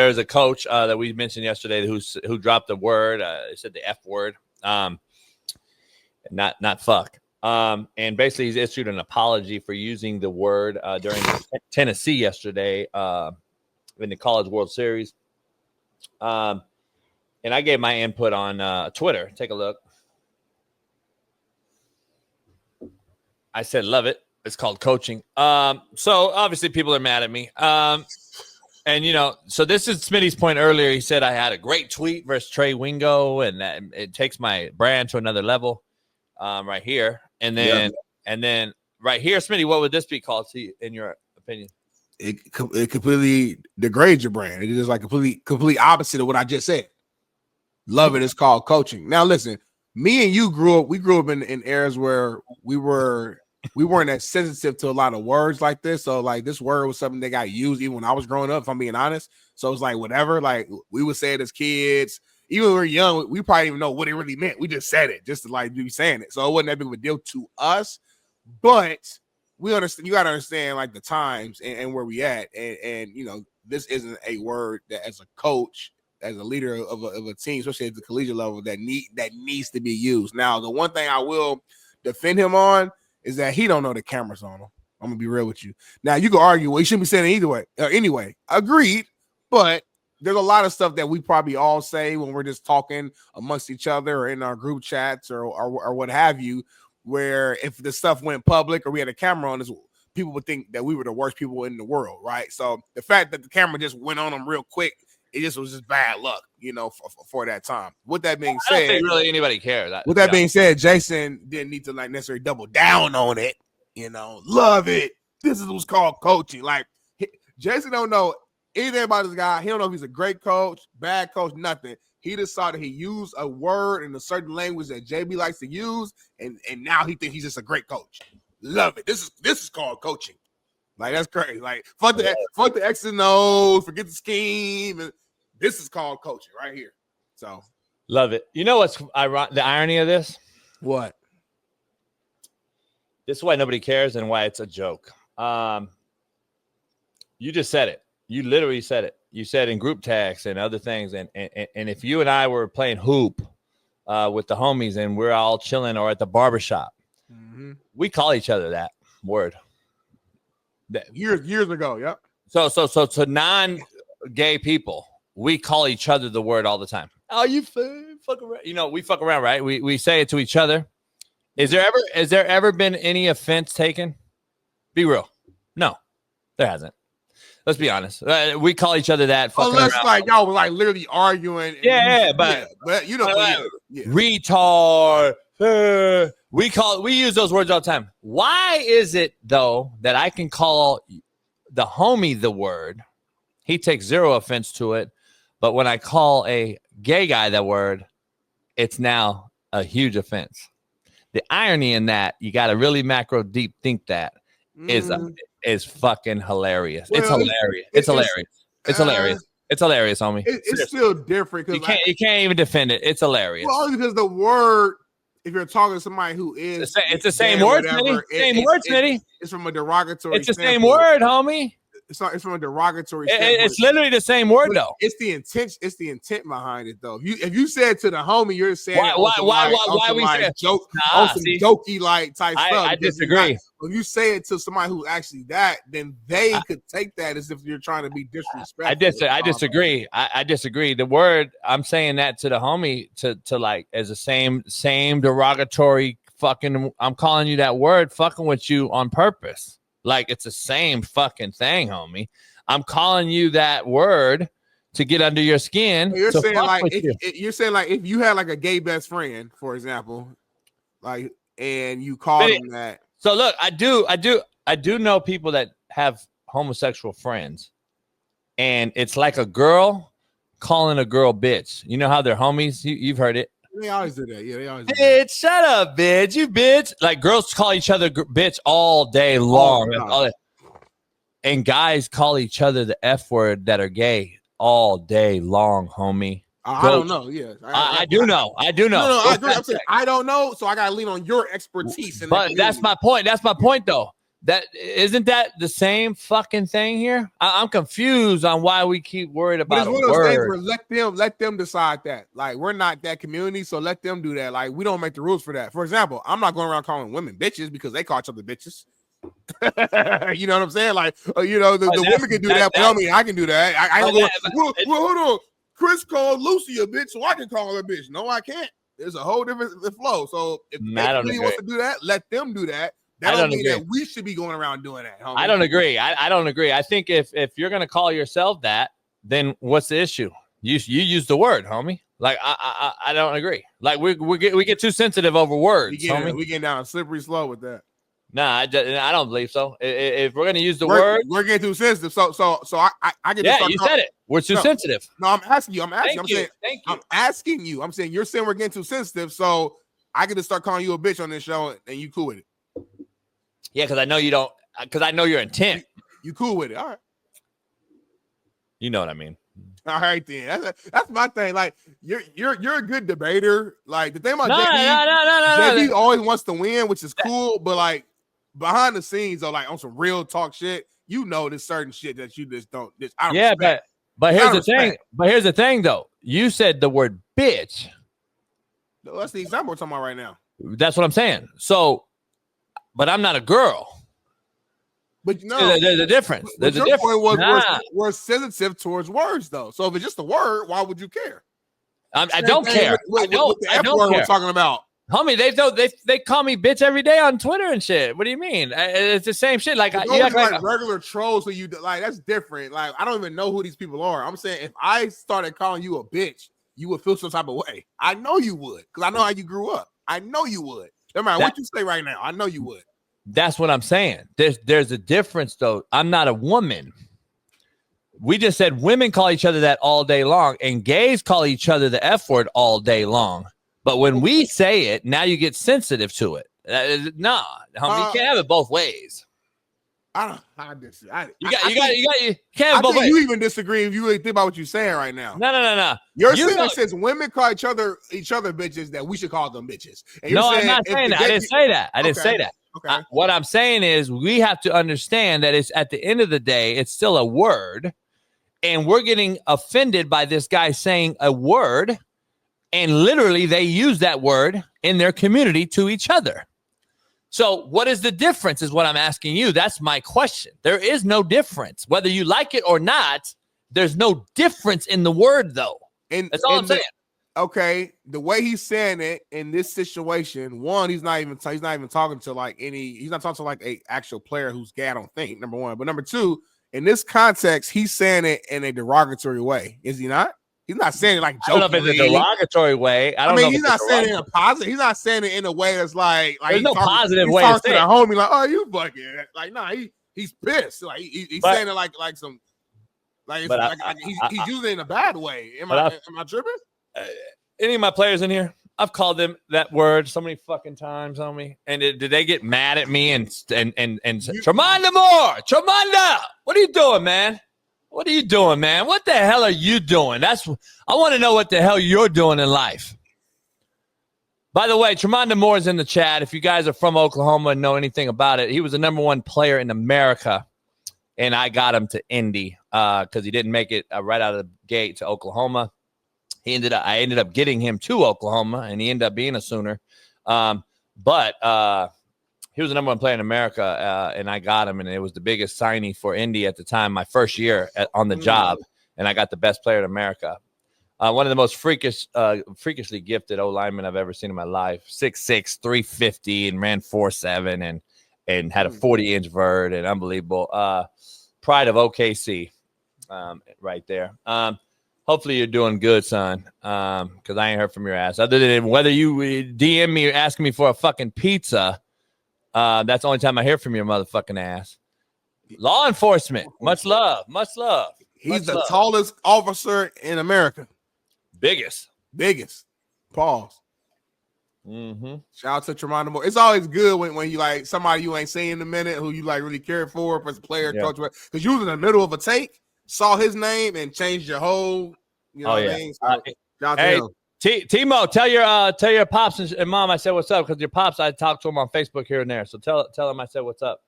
there is a coach that we mentioned yesterday who dropped the word. He said the F word, not fuck. And basically, he's issued an apology for using the word during Tennessee yesterday in the College World Series. And I gave my input on Twitter. Take a look. I said, love it. It's called coaching. So obviously people are mad at me. And, so this is Smitty's point earlier. He said I had a great tweet versus Trey Wingo, and that it takes my brand to another level right here. And then right here, Smitty, what would this be called to you, in your opinion? It completely degrades your brand. It is like complete opposite of what I just said. Love it. It's called coaching. Now, listen, me and you grew up in eras where we weren't as sensitive to a lot of words like this. So like this word was something that got used even when I was growing up, if I'm being honest. So it's like whatever, like we would say it as kids. Even when we were young, we probably didn't even know what it really meant. We just said it just to like be saying it. So it wasn't that big of a deal to us. But we understand, you gotta understand like the times and where we at. And this isn't a word that as a coach, as a leader of a team, especially at the collegiate level, that needs to be used. Now, the one thing I will defend him on is that he don't know the camera's on him. I'm gonna be real with you. Now, you can argue, well, he shouldn't be saying it either way. Anyway, agreed. But there's a lot of stuff that we probably all say when we're just talking amongst each other or in our group chats or what have you, where if the stuff went public or we had a camera on us, people would think that we were the worst people in the world, right? So the fact that the camera just went on them real quick, it just was just bad luck, for that time. With that being said, I don't think really anybody cares. With that being said, Jason didn't need to like necessarily double down on it. Love it. This is what's called coaching. Like Jason don't know anything about this guy. He don't know if he's a great coach, bad coach, nothing. He decided he used a word in a certain language that JB likes to use, and now he thinks he's just a great coach. Love it. This is called coaching. Like that's crazy. Like fuck the X and O's, forget the scheme. And this is called coaching right here. So love it. You know what's the irony of this? What? This is why nobody cares and why it's a joke. You just said it. You literally said it. You said in group texts and other things. And if you and I were playing hoop with the homies and we're all chilling or at the barbershop, we call each other that word. Years ago, yep. So to non-gay people, we call each other the word all the time. Oh, you fuck around. We fuck around, right? We say it to each other. Has there ever been any offense taken? Be real. No, there hasn't. Let's be honest. We call each other that. Unless like y'all were like literally arguing. But retard. We use those words all the time. Why is it though that I can call the homie the word? He takes zero offense to it, but when I call a gay guy the word, it's now a huge offense. The irony in that, you got to really macro deep think that is fucking hilarious. Well, it's hilarious. It's hilarious. It's hilarious. It's hilarious, homie. It's still different because you can't even defend it. It's hilarious. Well, only because the word, if you're talking to somebody who is, it's the same word, Smitty. Same word, Smitty. It's from a derogatory. It's the same word, homie. It's from a derogatory. It's literally the same word, though. It's the intent. It's the intent behind it, though. If you said to the homie, you're saying why we say joke on some jokey like type stuff. I disagree. When you say it to somebody who's actually that, then they could take that as if you're trying to be disrespectful. I disagree. I disagree. The word I'm saying that to the homie to like as the same derogatory fucking. I'm calling you that word, fucking with you on purpose. Like it's the same fucking thing, homie. I'm calling you that word to get under your skin. You're saying like you're saying like if you had like a gay best friend, for example, like and you called him that. So look, I do know people that have homosexual friends, and it's like a girl calling a girl bitch. You know how they're homies? You've heard it. They always do that. Yeah, they always do that. Bitch, shut up, bitch. You bitch. Like girls call each other bitch all day long. And guys call each other the F word that are gay all day long, homie. I don't know. Yeah, I do know. I do know. No, I agree. I'm saying I don't know, so I gotta lean on your expertise. But that's my point. That's my point, though. That isn't that the same fucking thing here? I'm confused on why we keep worried about. But it's one of those things where let them decide that. Like, we're not that community, so let them do that. Like, we don't make the rules for that. For example, I'm not going around calling women bitches because they call each other bitches. You know what I'm saying? Like, the women can do that, but I mean, I can do that. I don't go. Well, hold on. Chris called Lucy a bitch, so I can call her a bitch. No, I can't. There's a whole different flow. So if anybody wants to do that, let them do that. That don't mean that we should be going around doing that. Homie. I don't agree. I don't agree. I think if you're gonna call yourself that, then what's the issue? You use the word, homie. Like I don't agree. Like we get too sensitive over words, homie. We get down a slippery slope with that. Nah, I don't believe so. If we're gonna use the word, we're getting too sensitive. So I get. Yeah, you said it. We're too sensitive. No, I'm asking you. Thank you. I'm asking you. I'm saying you're saying we're getting too sensitive. So I get to start calling you a bitch on this show, and you cool with it. Yeah, because I know you don't. Because I know your intent. You cool with it? All right. You know what I mean. All right, then. That's my thing. Like you're a good debater. Like the thing about no, JB always wants to win, which is cool. But like behind the scenes, though, like on some real talk shit, there's certain shit that you just don't. I don't respect. But here's the thing. But here's the thing, though. You said the word bitch. No, that's the example we're talking about right now. That's what I'm saying. So. But I'm not a girl. But no, there's a difference. There's a difference. Point was we're sensitive towards words, though. So if it's just a word, why would you care? I don't care. I don't care. We're talking about, homie. They call me bitch every day on Twitter and shit. What do you mean? It's the same shit. Like you act like regular trolls. So you like that's different. Like I don't even know who these people are. I'm saying if I started calling you a bitch, you would feel some type of way. I know you would because I know how you grew up. I know you would. No matter what you say right now, I know you would. That's what I'm saying. There's a difference, though. I'm not a woman. We just said women call each other that all day long, and gays call each other the F word all day long. But when we say it, now you get sensitive to it. Nah, homie, you can't have it both ways. I disagree. You can't have both ways. You even disagree if you really think about what you're saying right now. No. Your sentence says women call each other bitches, that we should call them bitches. And no, I'm not saying that. I didn't say that. I didn't say that. Okay. What I'm saying is we have to understand that it's at the end of the day, it's still a word, and we're getting offended by this guy saying a word, and literally they use that word in their community to each other. So what is the difference is what I'm asking you. That's my question. There is no difference. Whether you like it or not, there's no difference in the word, though. And that's all I'm saying. Okay, the way he's saying it in this situation, one, he's not even talking to like he's not talking to like a actual player who's gay, I don't think, number one. But number two, in this context, he's saying it in a derogatory way. Is he not? He's not saying it like jokingly. I don't know if it's a derogatory way. I mean, he's not saying it in a positive. He's not saying it in a way that's like there's no positive way. He's talking to the homie like, "Oh, you fucking like, nah." He's pissed. Like he's saying it like some like he's using it in a bad way. Am I tripping? Any of my players in here, I've called them that word so many fucking times on me. And did they get mad at me and say, Tremanda Moore, Tremanda, what are you doing, man? What are you doing, man? What the hell are you doing? I want to know what the hell you're doing in life. By the way, Tremanda Moore is in the chat. If you guys are from Oklahoma and know anything about it, he was the number one player in America. And I got him to Indy because he didn't make it right out of the gate to Oklahoma. I ended up getting him to Oklahoma, and he ended up being a Sooner. But he was the number one player in America, and I got him, and it was the biggest signing for Indy at the time, my first year on the job, and I got the best player in America. One of the most freakishly gifted O-linemen I've ever seen in my life. 6'6", 350, and ran 4.7, and had a 40-inch vert, and unbelievable. Pride of OKC right there. Hopefully you're doing good, son, because I ain't heard from your ass. Other than whether you DM me or asking me for a fucking pizza, that's the only time I hear from your motherfucking ass. Law enforcement, much love, much love. He's the tallest officer in America. Biggest. Pause. Mm-hmm. Shout out to Tremanda Moore. It's always good when you like somebody you ain't seen in a minute who you like really care for as a player, coach, because you was in the middle of a take, saw his name, and changed your whole. You know what I mean? So, hey, Timo, tell your pops and mom I said what's up, because your pops, I talked to him on Facebook here and there. So tell him I said what's up.